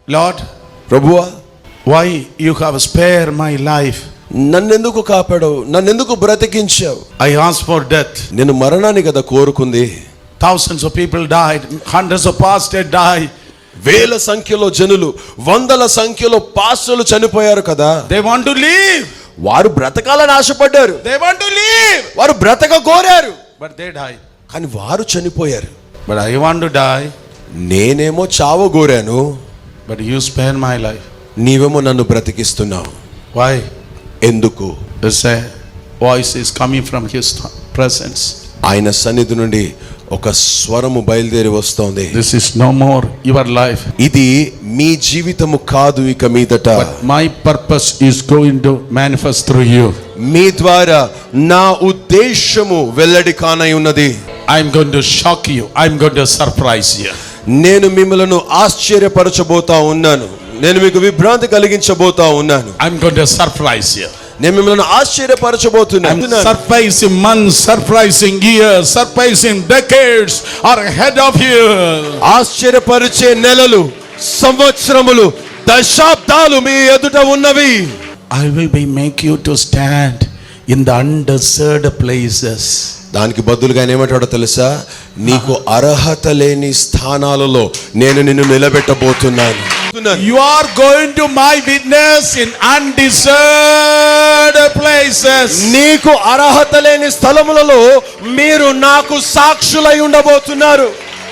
Lord, ప్రభువా, why you have spared my life? నన్నెందుకు కాపాడావు, నన్నెందుకు బ్రతికించావు? I asked for death. నేను మరణాన్ని కదా కోరుకుంది. Thousands of people died, hundreds of pastors died. వేల సంఖ్యలో జనులు, వందల సంఖ్యలో పాస్టర్లు చనిపోయారు కదా. They want to live. వారు బ్రతకాలని ఆశపడ్డారు, They want to live. వారు బ్రతక కోరారు, But they died. కానీ వారు చనిపోయారు. But I want to die. నేనేమో చావు కోరాను, But you spare my life. నీవేమో నన్ను బ్రతికిస్తున్నావు. Why? ఎందుకు? There's a voice is coming from his presence. ఆయన సన్నిధి నుండి ఒక స్వరము బయలుదేరి వస్తోంది. This is no more your life. ఇది మీ జీవితము కాదు ఇక మీదట. But my purpose is going to manifest through you. మీ ద్వారా నా ఉద్దేశము వెల్లడి కానై ఉన్నది. I'm going to shock you. I'm going to surprise you. నేను మిమ్మల్ని ఆశ్చర్యపరచబోతా ఉన్నాను, నేను మీకు విభ్రాంతి కలిగించబోతా ఉన్నాను. I'm going to surprise you. నేను మిమ్మల్ని ఆశ్చర్యపరచబోతున్నాను. I'm surprising months, surprising years, surprising decades are ahead of you. ఆశ్చర్యపరిచే నెలలు, సంవత్సరములు, దశాబ్దాలు మీ ఎదుట ఉన్నవి. I will make you to stand in the undeserved places. దానికి బదులుగా ఆయన ఏమంటాడో తెలుసా? నీకు అర్హత లేని స్థానాలలో నేను నిన్ను నిలబెట్టబోతున్నాను. You are going to my witness in undeserved places. నీకు అర్హత లేని స్థలములలో మీరు నాకు సాక్షులై ఉండబోతున్నారు.